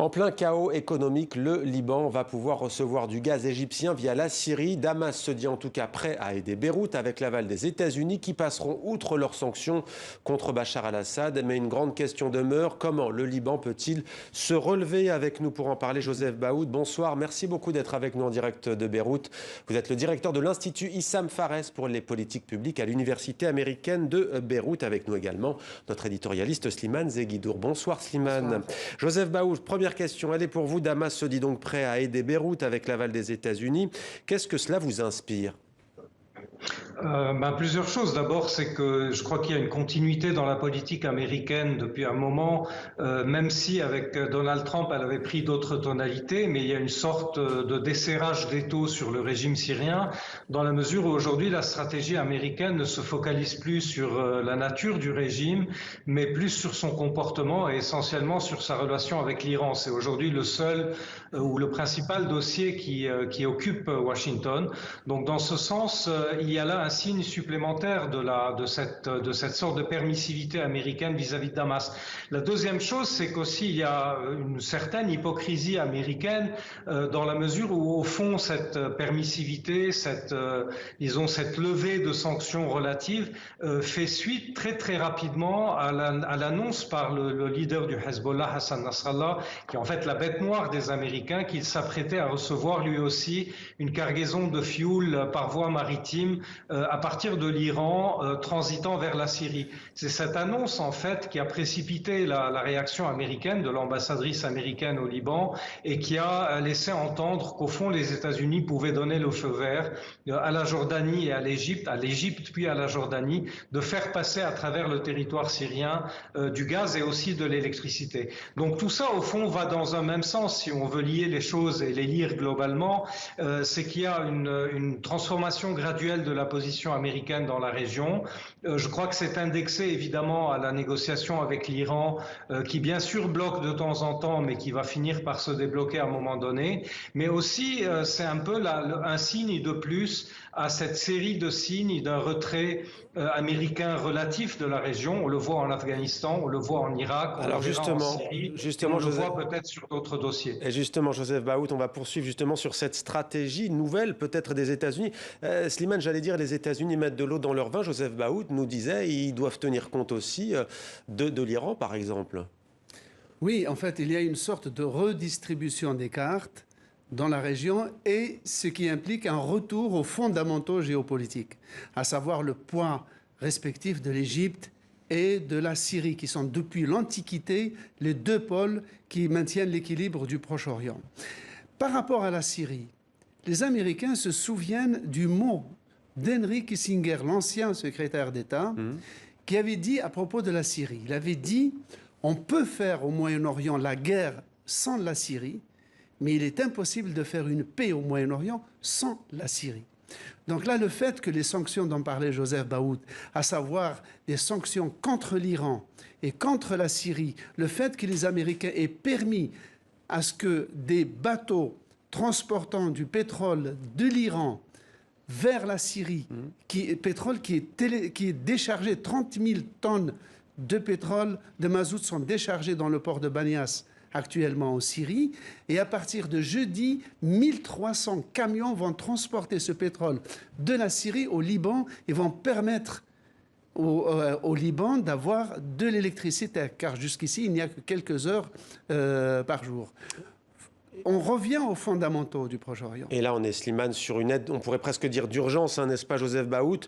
En plein chaos économique, le Liban va pouvoir recevoir du gaz égyptien via la Syrie. Damas se dit en tout cas prêt à aider Beyrouth avec l'aval des États-Unis qui passeront outre leurs sanctions contre Bachar al-Assad. Mais une grande question demeure, comment le Liban peut-il se relever? Avec nous pour en parler, Joseph Baoud. Bonsoir, merci beaucoup d'être avec nous en direct de Beyrouth. Vous êtes le directeur de l'Institut Issam Fares pour les politiques publiques à l'Université américaine de Beyrouth. Avec nous également notre éditorialiste Slimane Zeguidour. Bonsoir Slimane. Bonsoir. Joseph Baoud, première question, elle est pour vous. Damas se dit donc prêt à aider Beyrouth avec l'aval des États-Unis. Qu'est-ce que cela vous inspire ? Plusieurs choses. D'abord, c'est que je crois qu'il y a une continuité dans la politique américaine depuis un moment, même si avec Donald Trump, elle avait pris d'autres tonalités, mais il y a une sorte de desserrage d'étau sur le régime syrien, dans la mesure où aujourd'hui la stratégie américaine ne se focalise plus sur la nature du régime, mais plus sur son comportement et essentiellement sur sa relation avec l'Iran. C'est aujourd'hui le seul ou le principal dossier qui occupe Washington. Donc dans ce sens, il y a là un signe supplémentaire de cette sorte de permissivité américaine vis-à-vis de Damas. La deuxième chose, c'est qu'aussi il y a une certaine hypocrisie américaine dans la mesure où au fond cette permissivité, cette levée de sanctions relatives fait suite très très rapidement à l'annonce par le leader du Hezbollah, Hassan Nasrallah, qui est en fait la bête noire des Américains, qu'il s'apprêtait à recevoir lui aussi une cargaison de fioul par voie maritime à partir de l'Iran transitant vers la Syrie. C'est cette annonce en fait qui a précipité la réaction américaine de l'ambassadrice américaine au Liban et qui a laissé entendre qu'au fond les États-Unis pouvaient donner le feu vert à la Jordanie et à l'Égypte puis à la Jordanie de faire passer à travers le territoire syrien du gaz et aussi de l'électricité. Donc tout ça au fond va dans un même sens si on veut lier les choses et les lire globalement, c'est qu'il y a une transformation graduelle de la position américaine dans la région. Je crois que c'est indexé évidemment à la négociation avec l'Iran qui bien sûr bloque de temps en temps mais qui va finir par se débloquer à un moment donné. Mais aussi c'est un peu un signe de plus à cette série de signes d'un retrait américain relatif de la région. On le voit en Afghanistan, on le voit en Irak, on le verra en Syrie, on le voit peut-être sur d'autres dossiers. Et justement, Joseph Baoud, on va poursuivre justement sur cette stratégie nouvelle peut-être des États-Unis. Slimane, j'allais dire, les États-Unis mettent de l'eau dans leur vin. Joseph Baoud nous disait ils doivent tenir compte aussi de l'Iran, par exemple. Oui, en fait, il y a une sorte de redistribution des cartes dans la région et ce qui implique un retour aux fondamentaux géopolitiques, à savoir le poids respectif de l'Égypte et de la Syrie, qui sont depuis l'Antiquité les deux pôles qui maintiennent l'équilibre du Proche-Orient. Par rapport à la Syrie, les Américains se souviennent du mot d'Henry Kissinger, l'ancien secrétaire d'État, qui avait dit à propos de la Syrie, il avait dit « On peut faire au Moyen-Orient la guerre sans la Syrie, mais il est impossible de faire une paix au Moyen-Orient sans la Syrie. » Donc là, le fait que les sanctions dont parlait Joseph Baoud, à savoir des sanctions contre l'Iran et contre la Syrie, le fait que les Américains aient permis à ce que des bateaux transportant du pétrole de l'Iran vers la Syrie, pétrole qui est déchargé, 30 000 tonnes de pétrole, de mazout sont déchargées dans le port de Banias actuellement en Syrie, et à partir de jeudi, 1300 camions vont transporter ce pétrole de la Syrie au Liban et vont permettre au Liban d'avoir de l'électricité, car jusqu'ici, il n'y a que quelques heures par jour. On revient aux fondamentaux du Proche-Orient. Et là, on est, Slimane, sur une aide, on pourrait presque dire d'urgence, n'est-ce pas, Joseph Baoud,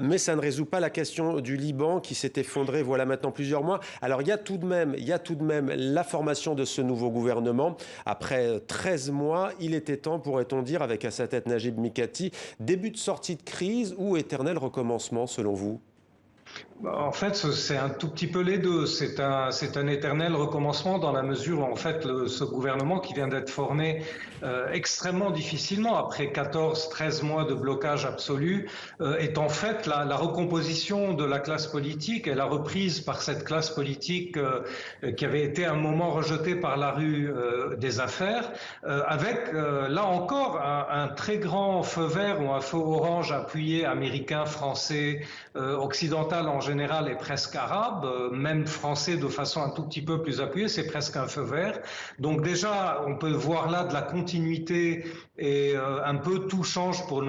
mais ça ne résout pas la question du Liban qui s'est effondré, voilà maintenant plusieurs mois. Alors, il y a tout de même la formation de ce nouveau gouvernement. Après 13 mois, il était temps, pourrait-on dire, avec à sa tête Najib Mikati, début de sortie de crise ou éternel recommencement, selon vous ? En fait, c'est un tout petit peu les deux. C'est un éternel recommencement dans la mesure où, en fait, ce gouvernement qui vient d'être formé extrêmement difficilement, après 14-13 mois de blocage absolu, est en fait la recomposition de la classe politique et la reprise par cette classe politique qui avait été à un moment rejetée par la rue des affaires, avec, là encore, un très grand feu vert ou un feu orange appuyé américain, français, occidental en général, général est presque arabe, même français de façon un tout petit peu plus appuyée, c'est presque un feu vert. Donc déjà, on peut voir là de la continuité et un peu tout change pour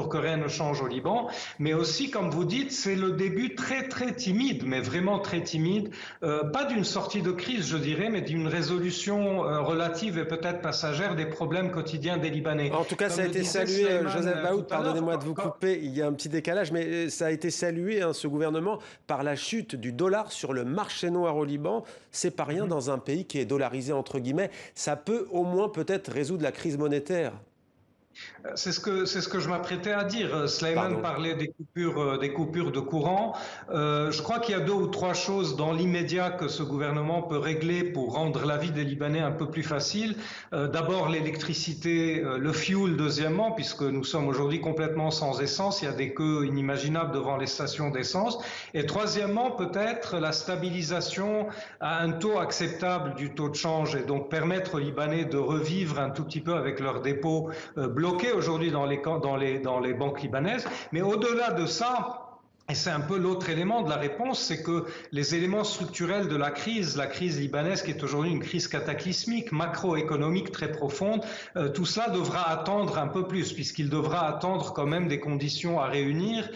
que rien ne change au Liban. Mais aussi, comme vous dites, c'est le début très très timide, mais vraiment très timide, pas d'une sortie de crise, je dirais, mais d'une résolution relative et peut-être passagère des problèmes quotidiens des Libanais. En tout cas, ça a été salué, Joseph Baoud, pardonnez-moi de vous couper, il y a un petit décalage, mais ça a été salué, ce gouvernement, par la chute du dollar sur le marché noir au Liban. C'est pas rien dans un pays qui est dollarisé, entre guillemets. Ça peut au moins peut-être résoudre la crise monétaire. C'est ce que je m'apprêtais à dire. Sleiman parlait des coupures de courant. Je crois qu'il y a 2 ou 3 choses dans l'immédiat que ce gouvernement peut régler pour rendre la vie des Libanais un peu plus facile. D'abord l'électricité, le fuel deuxièmement, puisque nous sommes aujourd'hui complètement sans essence. Il y a des queues inimaginables devant les stations d'essence. Et troisièmement, peut-être la stabilisation à un taux acceptable du taux de change et donc permettre aux Libanais de revivre un tout petit peu avec leurs dépôts bloqués aujourd'hui dans les banques libanaises. Mais au-delà de ça, et c'est un peu l'autre élément de la réponse, c'est que les éléments structurels de la crise libanaise qui est aujourd'hui une crise cataclysmique, macroéconomique très profonde, tout cela devra attendre un peu plus, puisqu'il devra attendre quand même des conditions à réunir,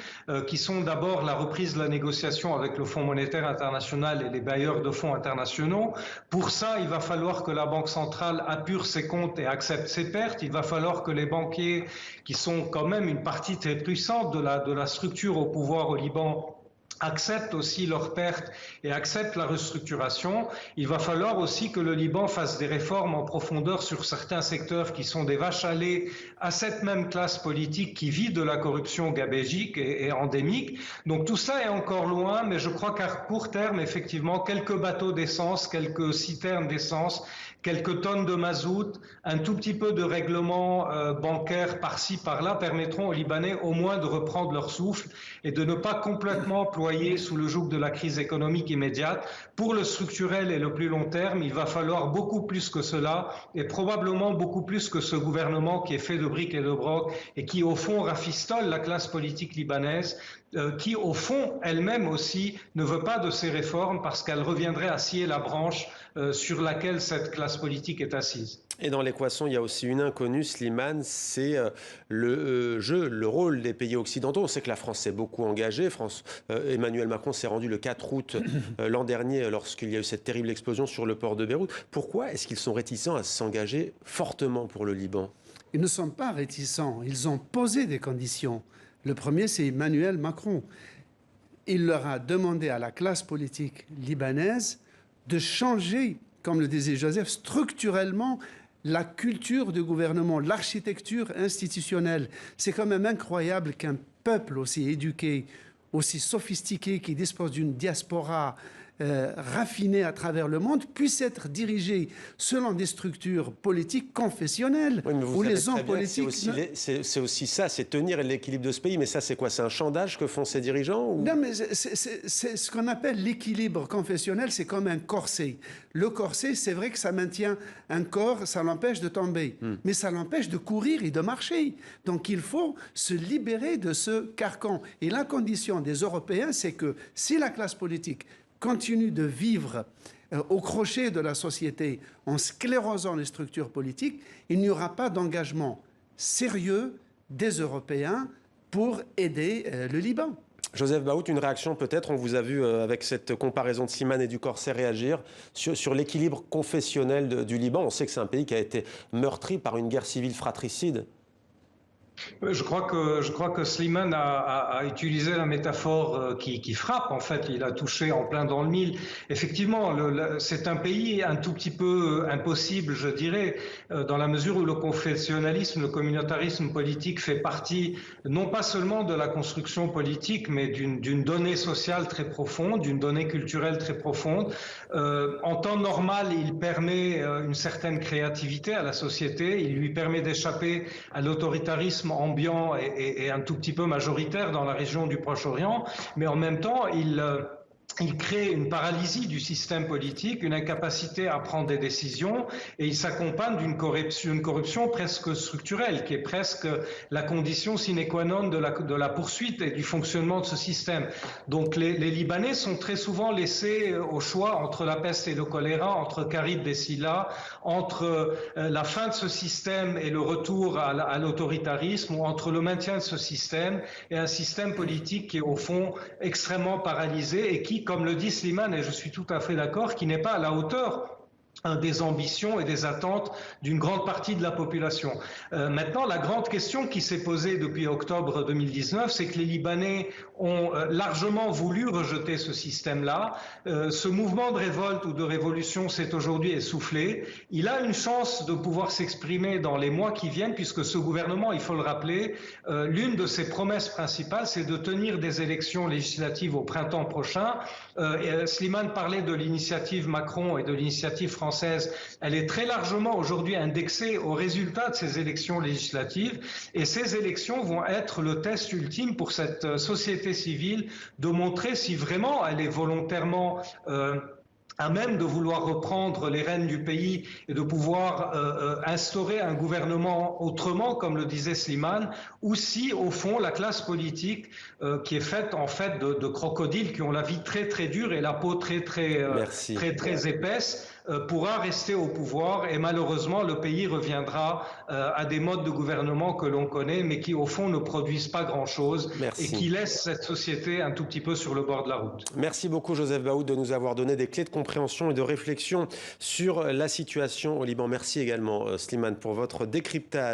qui sont d'abord la reprise de la négociation avec le Fonds monétaire international et les bailleurs de fonds internationaux. Pour ça, il va falloir que la Banque centrale appure ses comptes et accepte ses pertes. Il va falloir que les banquiers, qui sont quand même une partie très puissante de la structure au pouvoir au Liban, acceptent aussi leurs pertes et acceptent la restructuration. Il va falloir aussi que le Liban fasse des réformes en profondeur sur certains secteurs qui sont des vaches à lait à cette même classe politique qui vit de la corruption gabégique et endémique. Donc tout ça est encore loin, mais je crois qu'à court terme, effectivement, quelques bateaux d'essence, quelques citernes d'essence, quelques tonnes de mazout, un tout petit peu de règlement bancaire par-ci, par-là permettront aux Libanais au moins de reprendre leur souffle et de ne pas complètement ployer sous le joug de la crise économique immédiate. Pour le structurel et le plus long terme, il va falloir beaucoup plus que cela et probablement beaucoup plus que ce gouvernement qui est fait de briques et de broc et qui au fond rafistole la classe politique libanaise, qui au fond elle-même aussi ne veut pas de ces réformes parce qu'elle reviendrait à scier la branche sur laquelle cette classe politique est assise. Et dans l'équation, il y a aussi une inconnue, Slimane, c'est le rôle des pays occidentaux. On sait que la France s'est beaucoup engagée. Emmanuel Macron s'est rendu le 4 août l'an dernier lorsqu'il y a eu cette terrible explosion sur le port de Beyrouth. Pourquoi est-ce qu'ils sont réticents à s'engager fortement pour le Liban ? Ils ne sont pas réticents. Ils ont posé des conditions. Le premier, c'est Emmanuel Macron. Il leur a demandé à la classe politique libanaise de changer, comme le disait Joseph, structurellement la culture du gouvernement, l'architecture institutionnelle. C'est quand même incroyable qu'un peuple aussi éduqué, aussi sophistiqué, qui dispose d'une diaspora raffinée à travers le monde, puisse être dirigé selon des structures politiques confessionnelle, oui, où les hommes politiques... C'est aussi ça, c'est tenir l'équilibre de ce pays. Mais ça, c'est quoi? C'est un chantage que font ces dirigeants ou... Non, mais c'est ce qu'on appelle l'équilibre confessionnel, c'est comme un corset. Le corset, c'est vrai que ça maintient un corps, ça l'empêche de tomber, mais ça l'empêche de courir et de marcher. Donc il faut se libérer de ce carcan. Et la condition des Européens, c'est que si la classe politique continue de vivre au crochet de la société en sclérosant les structures politiques, il n'y aura pas d'engagement sérieux des Européens pour aider le Liban. Joseph Baoud, une réaction peut-être, on vous a vu avec cette comparaison de Slimane et du Corsair réagir sur l'équilibre confessionnel du Liban. On sait que c'est un pays qui a été meurtri par une guerre civile fratricide. Je crois que Slimane a utilisé la métaphore qui frappe. En fait, il a touché en plein dans le mille. Effectivement, c'est un pays un tout petit peu impossible, je dirais, dans la mesure où le confessionnalisme, le communautarisme politique fait partie non pas seulement de la construction politique, mais d'une donnée sociale très profonde, d'une donnée culturelle très profonde. En temps normal, il permet une certaine créativité à la société. Il lui permet d'échapper à l'autoritarisme ambiant et un tout petit peu majoritaire dans la région du Proche-Orient, mais en même temps, il crée une paralysie du système politique, une incapacité à prendre des décisions, et il s'accompagne d'une corruption presque structurelle, qui est presque la condition sine qua non de la poursuite et du fonctionnement de ce système. Donc les Libanais sont très souvent laissés au choix entre la peste et le choléra, entre Karib et Silla, entre la fin de ce système et le retour à l'autoritarisme, ou entre le maintien de ce système et un système politique qui est au fond extrêmement paralysé et qui, comme le dit Slimane, et je suis tout à fait d'accord, qui n'est pas à la hauteur des ambitions et des attentes d'une grande partie de la population. Maintenant, la grande question qui s'est posée depuis octobre 2019, c'est que les Libanais ont largement voulu rejeter ce système-là. Ce mouvement de révolte ou de révolution s'est aujourd'hui essoufflé. Il a une chance de pouvoir s'exprimer dans les mois qui viennent, puisque ce gouvernement, il faut le rappeler, l'une de ses promesses principales, c'est de tenir des élections législatives au printemps prochain. Slimane parlait de l'initiative Macron et de l'initiative française. Elle est très largement aujourd'hui indexée aux résultats de ces élections législatives, et ces élections vont être le test ultime pour cette société civile de montrer si vraiment elle est volontairement à même de vouloir reprendre les rênes du pays et de pouvoir instaurer un gouvernement autrement, comme le disait Slimane, ou si, au fond, la classe politique qui est faite, en fait, de crocodiles qui ont la vie très, très dure et la peau très, très épaisse, pourra rester au pouvoir, et malheureusement, le pays reviendra à des modes de gouvernement que l'on connaît, mais qui, au fond, ne produisent pas grand-chose et qui laissent cette société un tout petit peu sur le bord de la route. Merci beaucoup, Joseph Baoud, de nous avoir donné des clés de compréhension et de réflexion sur la situation au Liban. Merci également, Slimane, pour votre décryptage.